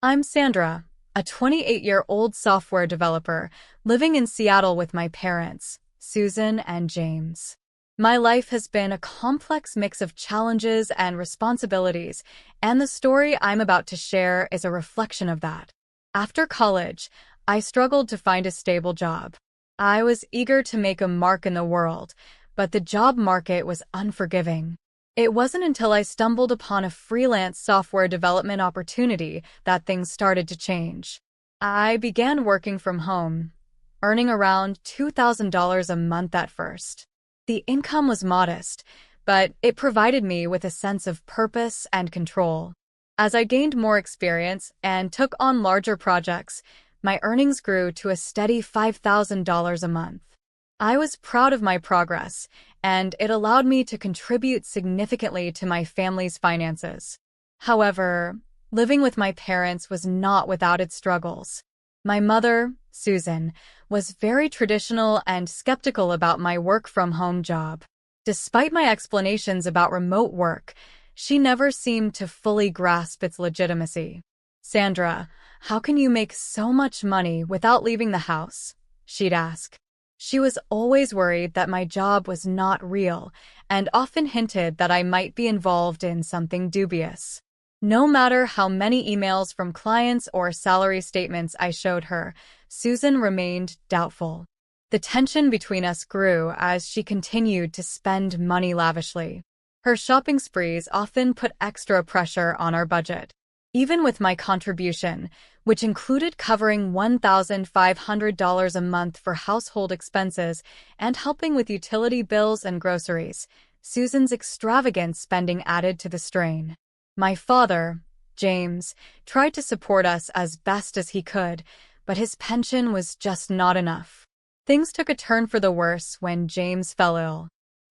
I'm Sandra, a 28-year-old software developer living in Seattle with my parents, Susan and James. My life has been a complex mix of challenges and responsibilities, and the story I'm about to share is a reflection of that. After college, I struggled to find a stable job. I was eager to make a mark in the world, but the job market was unforgiving. It wasn't until I stumbled upon a freelance software development opportunity that things started to change. I began working from home, earning around $2,000 a month at first. The income was modest, but it provided me with a sense of purpose and control. As I gained more experience and took on larger projects, my earnings grew to a steady $5,000 a month. I was proud of my progress, and it allowed me to contribute significantly to my family's finances. However, living with my parents was not without its struggles. My mother, Susan, was very traditional and skeptical about my work-from-home job. Despite my explanations about remote work, she never seemed to fully grasp its legitimacy. "Sandra, how can you make so much money without leaving the house?" she'd ask. She was always worried that my job was not real and often hinted that I might be involved in something dubious. No matter how many emails from clients or salary statements I showed her, Susan remained doubtful. The tension between us grew as she continued to spend money lavishly. Her shopping sprees often put extra pressure on our budget. Even with my contribution, which included covering $1,500 a month for household expenses and helping with utility bills and groceries, Susan's extravagant spending added to the strain. My father, James, tried to support us as best as he could, but his pension was just not enough. Things took a turn for the worse when James fell ill.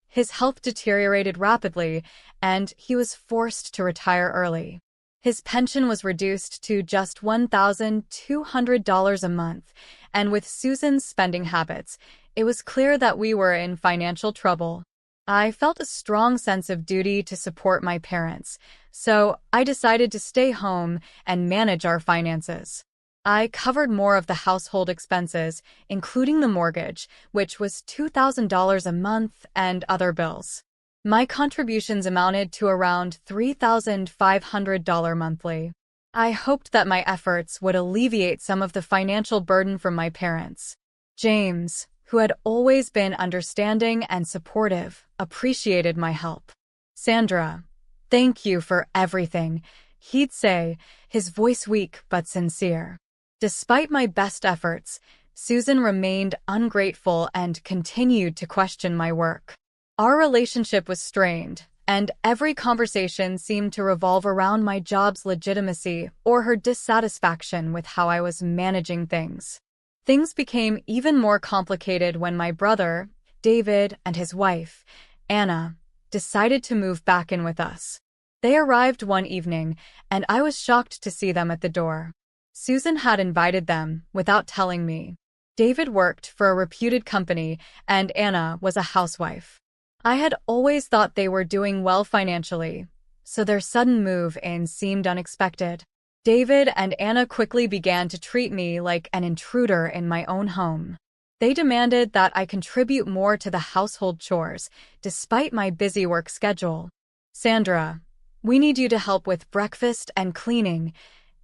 His health deteriorated rapidly, and he was forced to retire early. His pension was reduced to just $1,200 a month, and with Susan's spending habits, it was clear that we were in financial trouble. I felt a strong sense of duty to support my parents, so I decided to stay home and manage our finances. I covered more of the household expenses, including the mortgage, which was $2,000 a month, and other bills. My contributions amounted to around $3,500 monthly. I hoped that my efforts would alleviate some of the financial burden from my parents. James, who had always been understanding and supportive, appreciated my help. "Sandra, thank you for everything," he'd say, his voice weak but sincere. Despite my best efforts, Susan remained ungrateful and continued to question my work. Our relationship was strained, and every conversation seemed to revolve around my job's legitimacy or her dissatisfaction with how I was managing things. Things became even more complicated when my brother, David, and his wife, Anna, decided to move back in with us. They arrived one evening, and I was shocked to see them at the door. Susan had invited them without telling me. David worked for a reputed company, and Anna was a housewife. I had always thought they were doing well financially, so their sudden move in seemed unexpected. David and Anna quickly began to treat me like an intruder in my own home. They demanded that I contribute more to the household chores, despite my busy work schedule. "Sandra, we need you to help with breakfast and cleaning,"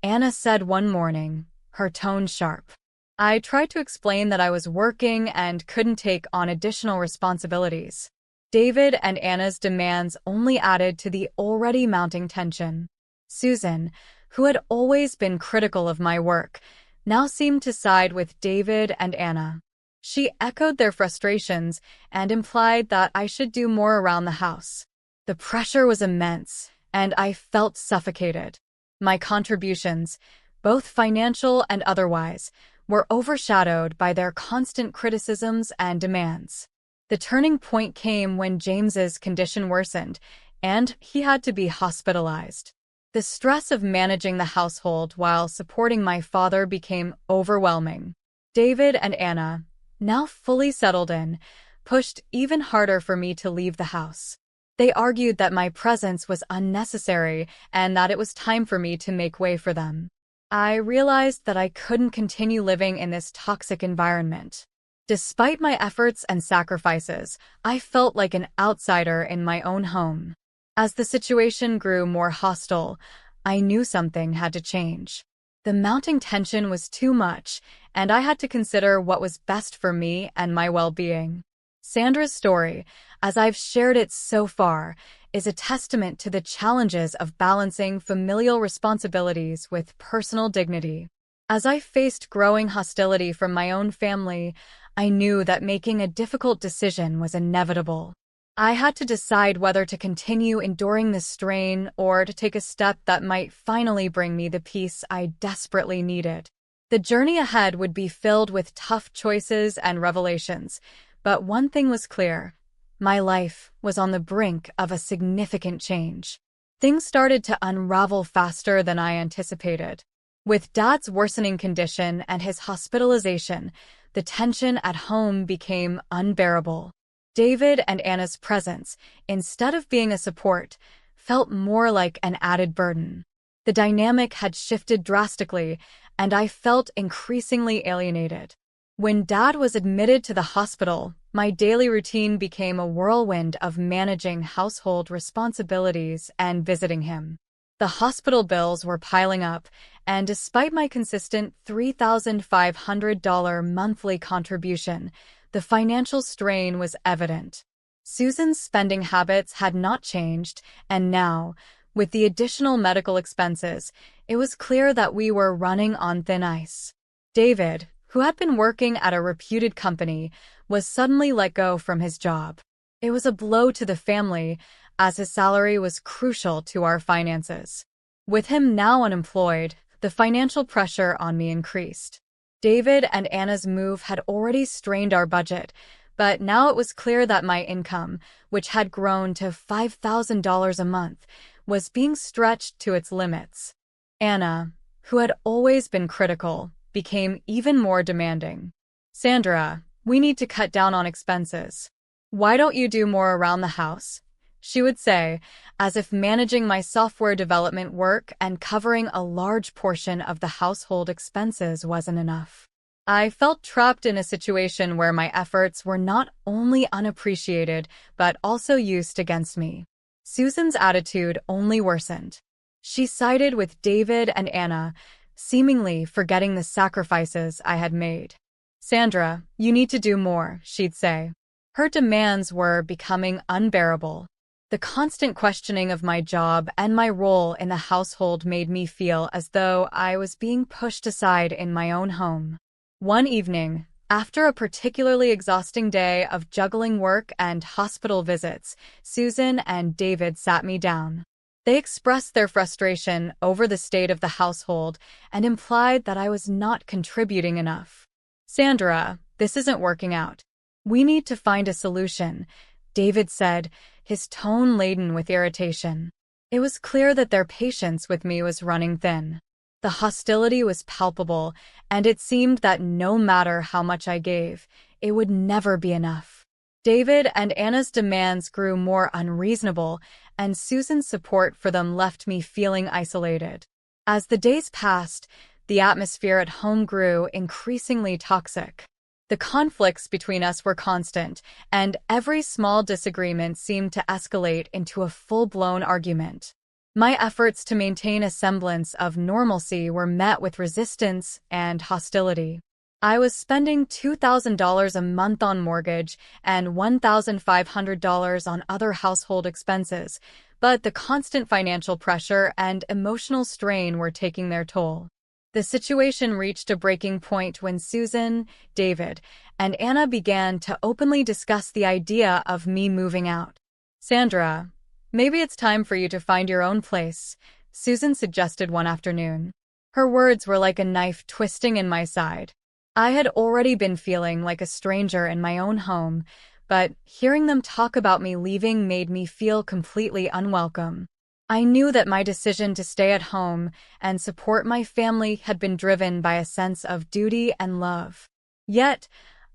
Anna said one morning, her tone sharp. I tried to explain that I was working and couldn't take on additional responsibilities. David and Anna's demands only added to the already mounting tension. Susan, who had always been critical of my work, now seemed to side with David and Anna. She echoed their frustrations and implied that I should do more around the house. The pressure was immense, and I felt suffocated. My contributions, both financial and otherwise, were overshadowed by their constant criticisms and demands. The turning point came when James's condition worsened, and he had to be hospitalized. The stress of managing the household while supporting my father became overwhelming. David and Anna, now fully settled in, pushed even harder for me to leave the house. They argued that my presence was unnecessary and that it was time for me to make way for them. I realized that I couldn't continue living in this toxic environment. Despite my efforts and sacrifices, I felt like an outsider in my own home. As the situation grew more hostile, I knew something had to change. The mounting tension was too much, and I had to consider what was best for me and my well-being. Sandra's story, as I've shared it so far, is a testament to the challenges of balancing familial responsibilities with personal dignity. As I faced growing hostility from my own family, I knew that making a difficult decision was inevitable. I had to decide whether to continue enduring the strain or to take a step that might finally bring me the peace I desperately needed. The journey ahead would be filled with tough choices and revelations, but one thing was clear. My life was on the brink of a significant change. Things started to unravel faster than I anticipated. With Dad's worsening condition and his hospitalization, the tension at home became unbearable. David and Anna's presence, instead of being a support, felt more like an added burden. The dynamic had shifted drastically, and I felt increasingly alienated. When Dad was admitted to the hospital, my daily routine became a whirlwind of managing household responsibilities and visiting him. The hospital bills were piling up, and despite my consistent $3,500 monthly contribution, the financial strain was evident. Susan's spending habits had not changed, and now, with the additional medical expenses, it was clear that we were running on thin ice. David, who had been working at a reputed company, was suddenly let go from his job. It was a blow to the family, as his salary was crucial to our finances. With him now unemployed, the financial pressure on me increased. David and Anna's move had already strained our budget, but now it was clear that my income, which had grown to $5,000 a month, was being stretched to its limits. Anna, who had always been critical, became even more demanding. "Sandra, we need to cut down on expenses. Why don't you do more around the house?" she would say, as if managing my software development work and covering a large portion of the household expenses wasn't enough. I felt trapped in a situation where my efforts were not only unappreciated, but also used against me. Susan's attitude only worsened. She sided with David and Anna, seemingly forgetting the sacrifices I had made. "Sandra, you need to do more," she'd say. Her demands were becoming unbearable. The constant questioning of my job and my role in the household made me feel as though I was being pushed aside in my own home. One evening, after a particularly exhausting day of juggling work and hospital visits, Susan and David sat me down. They expressed their frustration over the state of the household and implied that I was not contributing enough. "Sandra, this isn't working out. We need to find a solution," David said, his tone laden with irritation. It was clear that their patience with me was running thin. The hostility was palpable, and it seemed that no matter how much I gave, it would never be enough. David and Anna's demands grew more unreasonable, and Susan's support for them left me feeling isolated. As the days passed, the atmosphere at home grew increasingly toxic. The conflicts between us were constant, and every small disagreement seemed to escalate into a full-blown argument. My efforts to maintain a semblance of normalcy were met with resistance and hostility. I was spending $2,000 a month on mortgage and $1,500 on other household expenses, but the constant financial pressure and emotional strain were taking their toll. The situation reached a breaking point when Susan, David, and Anna began to openly discuss the idea of me moving out. "Sandra, maybe it's time for you to find your own place," Susan suggested one afternoon. Her words were like a knife twisting in my side. I had already been feeling like a stranger in my own home, but hearing them talk about me leaving made me feel completely unwelcome. I knew that my decision to stay at home and support my family had been driven by a sense of duty and love. Yet,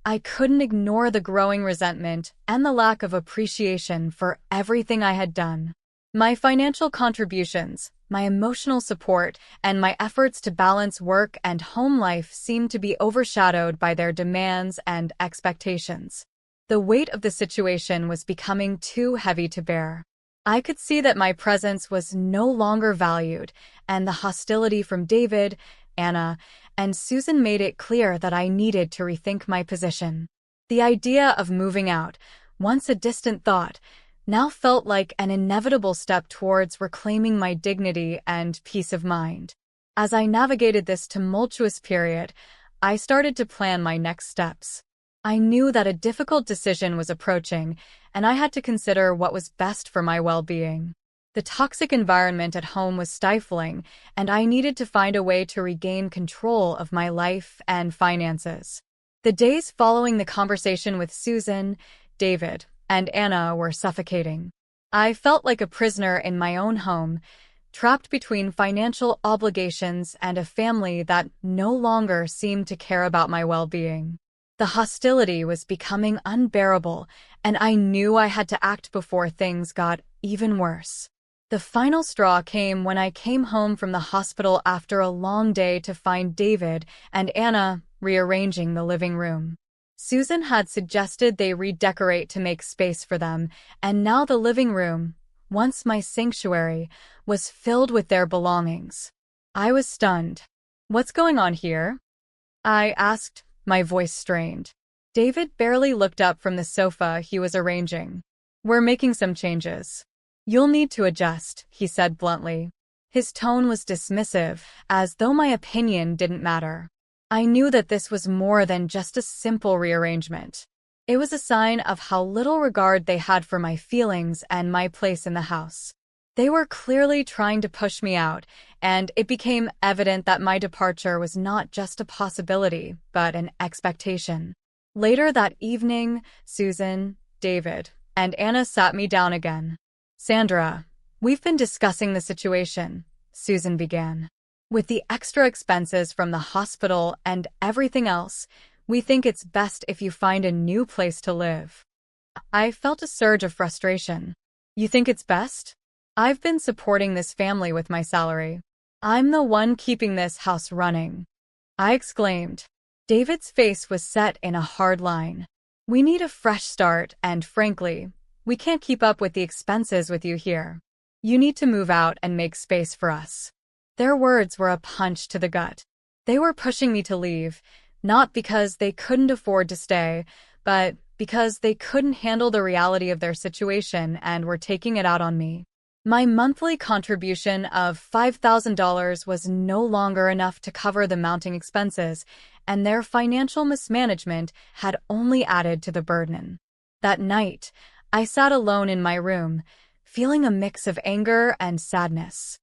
I couldn't ignore the growing resentment and the lack of appreciation for everything I had done. My financial contributions, my emotional support, and my efforts to balance work and home life seemed to be overshadowed by their demands and expectations. The weight of the situation was becoming too heavy to bear. I could see that my presence was no longer valued, and the hostility from David, Anna, and Susan made it clear that I needed to rethink my position. The idea of moving out, once a distant thought, now felt like an inevitable step towards reclaiming my dignity and peace of mind. As I navigated this tumultuous period, I started to plan my next steps. I knew that a difficult decision was approaching, and I had to consider what was best for my well-being. The toxic environment at home was stifling, and I needed to find a way to regain control of my life and finances. The days following the conversation with Susan, David, and Anna were suffocating. I felt like a prisoner in my own home, trapped between financial obligations and a family that no longer seemed to care about my well-being. The hostility was becoming unbearable, and I knew I had to act before things got even worse. The final straw came when I came home from the hospital after a long day to find David and Anna rearranging the living room. Susan had suggested they redecorate to make space for them, and now the living room, once my sanctuary, was filled with their belongings. I was stunned. "What's going on here?" I asked, my voice strained. David barely looked up from the sofa he was arranging. "We're making some changes. You'll need to adjust," he said bluntly. His tone was dismissive, as though my opinion didn't matter. I knew that this was more than just a simple rearrangement. It was a sign of how little regard they had for my feelings and my place in the house. They were clearly trying to push me out, and it became evident that my departure was not just a possibility, but an expectation. Later that evening, Susan, David, and Anna sat me down again. "Sandra, we've been discussing the situation," Susan began. "With the extra expenses from the hospital and everything else, we think it's best if you find a new place to live." I felt a surge of frustration. "You think it's best? I've been supporting this family with my salary. I'm the one keeping this house running," I exclaimed. David's face was set in a hard line. "We need a fresh start, and frankly, we can't keep up with the expenses with you here. You need to move out and make space for us." Their words were a punch to the gut. They were pushing me to leave, not because they couldn't afford to stay, but because they couldn't handle the reality of their situation and were taking it out on me. My monthly contribution of $5,000 was no longer enough to cover the mounting expenses, and their financial mismanagement had only added to the burden. That night, I sat alone in my room, feeling a mix of anger and sadness.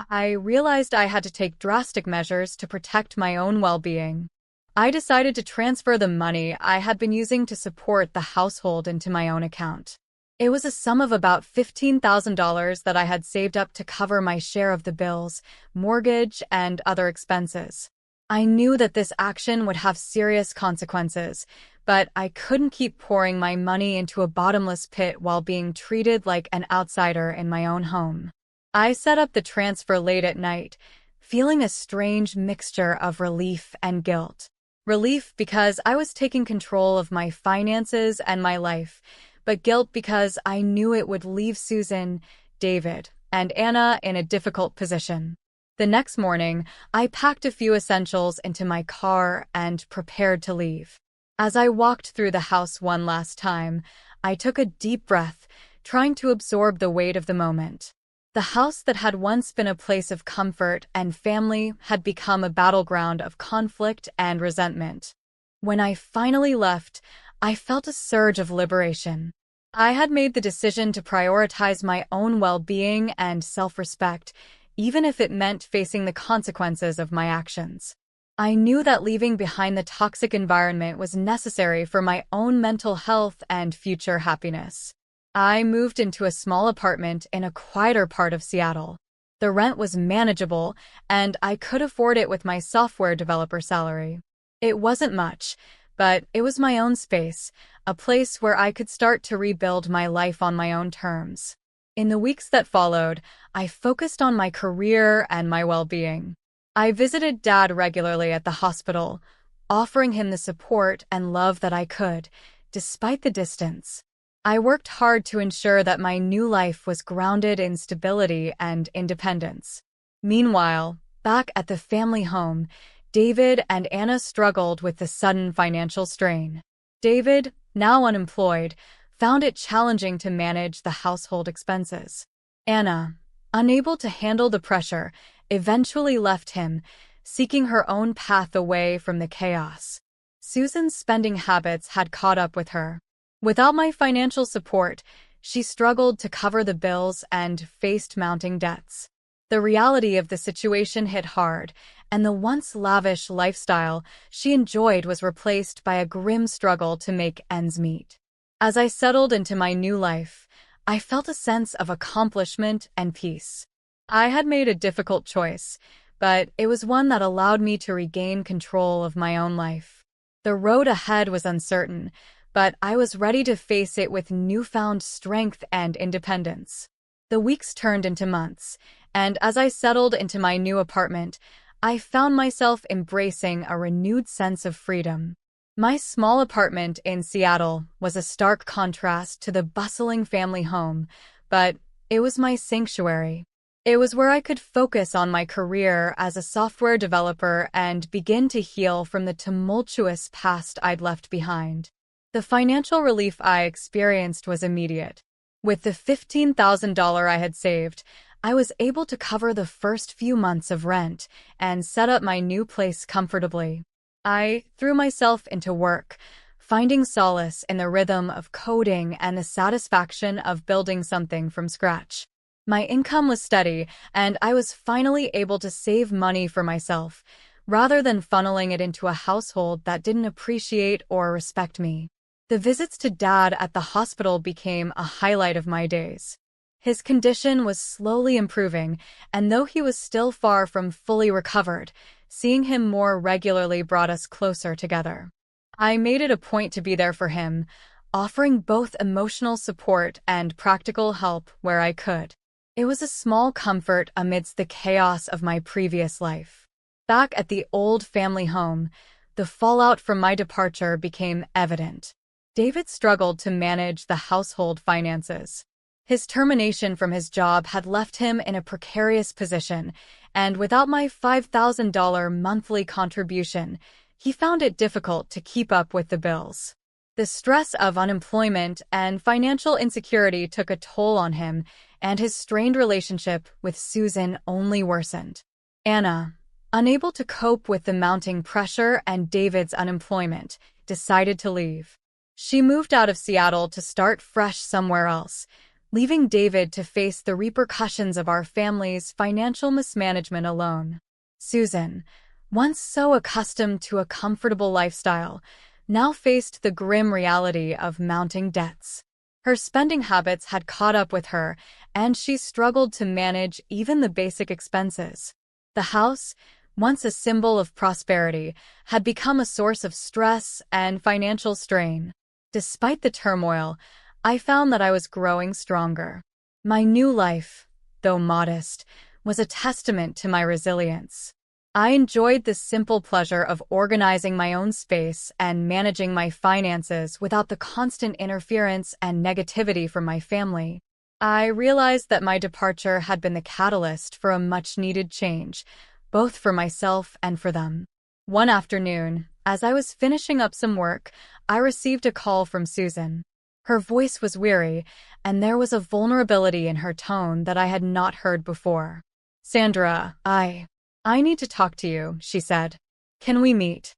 I realized I had to take drastic measures to protect my own well-being. I decided to transfer the money I had been using to support the household into my own account. It was a sum of about $15,000 that I had saved up to cover my share of the bills, mortgage, and other expenses. I knew that this action would have serious consequences, but I couldn't keep pouring my money into a bottomless pit while being treated like an outsider in my own home. I set up the transfer late at night, feeling a strange mixture of relief and guilt. Relief because I was taking control of my finances and my life, but guilt because I knew it would leave Susan, David, and Anna in a difficult position. The next morning, I packed a few essentials into my car and prepared to leave. As I walked through the house one last time, I took a deep breath, trying to absorb the weight of the moment. The house that had once been a place of comfort and family had become a battleground of conflict and resentment. When I finally left, I felt a surge of liberation. I had made the decision to prioritize my own well-being and self-respect, even if it meant facing the consequences of my actions. I knew that leaving behind the toxic environment was necessary for my own mental health and future happiness. I moved into a small apartment in a quieter part of Seattle. The rent was manageable, and I could afford it with my software developer salary. It wasn't much, but it was my own space, a place where I could start to rebuild my life on my own terms. In the weeks that followed, I focused on my career and my well-being. I visited Dad regularly at the hospital, offering him the support and love that I could, despite the distance. I worked hard to ensure that my new life was grounded in stability and independence. Meanwhile, back at the family home, David and Anna struggled with the sudden financial strain. David, now unemployed, found it challenging to manage the household expenses. Anna, unable to handle the pressure, eventually left him, seeking her own path away from the chaos. Susan's spending habits had caught up with her. Without my financial support, she struggled to cover the bills and faced mounting debts. The reality of the situation hit hard, and the once lavish lifestyle she enjoyed was replaced by a grim struggle to make ends meet. As I settled into my new life, I felt a sense of accomplishment and peace. I had made a difficult choice, but it was one that allowed me to regain control of my own life. The road ahead was uncertain, but I was ready to face it with newfound strength and independence. The weeks turned into months, and as I settled into my new apartment, I found myself embracing a renewed sense of freedom. My small apartment in Seattle was a stark contrast to the bustling family home, but it was my sanctuary. It was where I could focus on my career as a software developer and begin to heal from the tumultuous past I'd left behind. The financial relief I experienced was immediate. With the $15,000 I had saved, I was able to cover the first few months of rent and set up my new place comfortably. I threw myself into work, finding solace in the rhythm of coding and the satisfaction of building something from scratch. My income was steady, and I was finally able to save money for myself, rather than funneling it into a household that didn't appreciate or respect me. The visits to Dad at the hospital became a highlight of my days. His condition was slowly improving, and though he was still far from fully recovered, seeing him more regularly brought us closer together. I made it a point to be there for him, offering both emotional support and practical help where I could. It was a small comfort amidst the chaos of my previous life. Back at the old family home, the fallout from my departure became evident. David struggled to manage the household finances. His termination from his job had left him in a precarious position, and without my $5,000 monthly contribution, he found it difficult to keep up with the bills. The stress of unemployment and financial insecurity took a toll on him, and his strained relationship with Susan only worsened. Anna, unable to cope with the mounting pressure and David's unemployment, decided to leave. She moved out of Seattle to start fresh somewhere else, leaving David to face the repercussions of our family's financial mismanagement alone. Susan, once so accustomed to a comfortable lifestyle, now faced the grim reality of mounting debts. Her spending habits had caught up with her, and she struggled to manage even the basic expenses. The house, once a symbol of prosperity, had become a source of stress and financial strain. Despite the turmoil, I found that I was growing stronger. My new life, though modest, was a testament to my resilience. I enjoyed the simple pleasure of organizing my own space and managing my finances without the constant interference and negativity from my family. I realized that my departure had been the catalyst for a much-needed change, both for myself and for them. One afternoon, as I was finishing up some work, I received a call from Susan. Her voice was weary, and there was a vulnerability in her tone that I had not heard before. "Sandra, I need to talk to you," she said. "Can we meet?"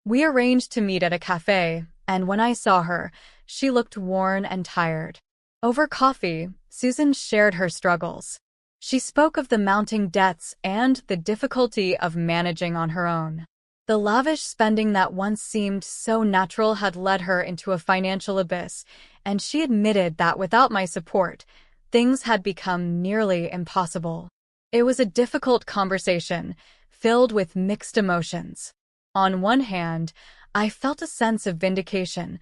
We arranged to meet at a cafe, and when I saw her, she looked worn and tired. Over coffee, Susan shared her struggles. She spoke of the mounting debts and the difficulty of managing on her own. The lavish spending that once seemed so natural had led her into a financial abyss, and she admitted that without my support, things had become nearly impossible. It was a difficult conversation, filled with mixed emotions. On one hand, I felt a sense of vindication.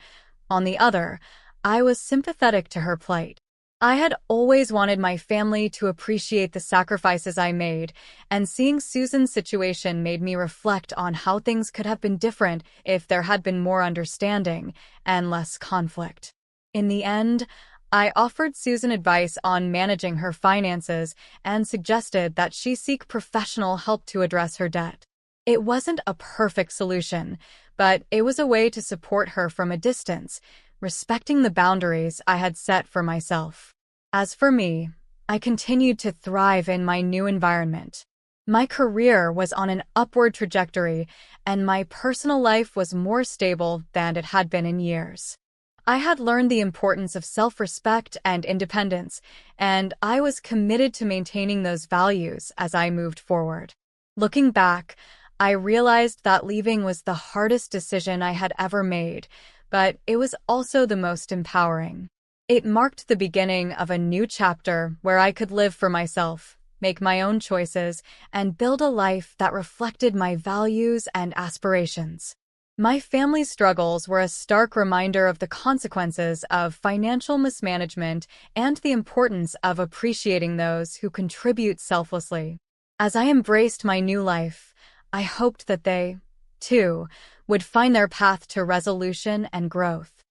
On the other, I was sympathetic to her plight. I had always wanted my family to appreciate the sacrifices I made, and seeing Susan's situation made me reflect on how things could have been different if there had been more understanding and less conflict. In the end, I offered Susan advice on managing her finances and suggested that she seek professional help to address her debt. It wasn't a perfect solution, but it was a way to support her from a distance, respecting the boundaries I had set for myself. As for me, I continued to thrive in my new environment. My career was on an upward trajectory, and my personal life was more stable than it had been in years. I had learned the importance of self-respect and independence, and I was committed to maintaining those values as I moved forward. Looking back, I realized that leaving was the hardest decision I had ever made, but it was also the most empowering. It marked the beginning of a new chapter where I could live for myself, make my own choices, and build a life that reflected my values and aspirations. My family's struggles were a stark reminder of the consequences of financial mismanagement and the importance of appreciating those who contribute selflessly. As I embraced my new life, I hoped that they, too, would find their path to resolution and growth.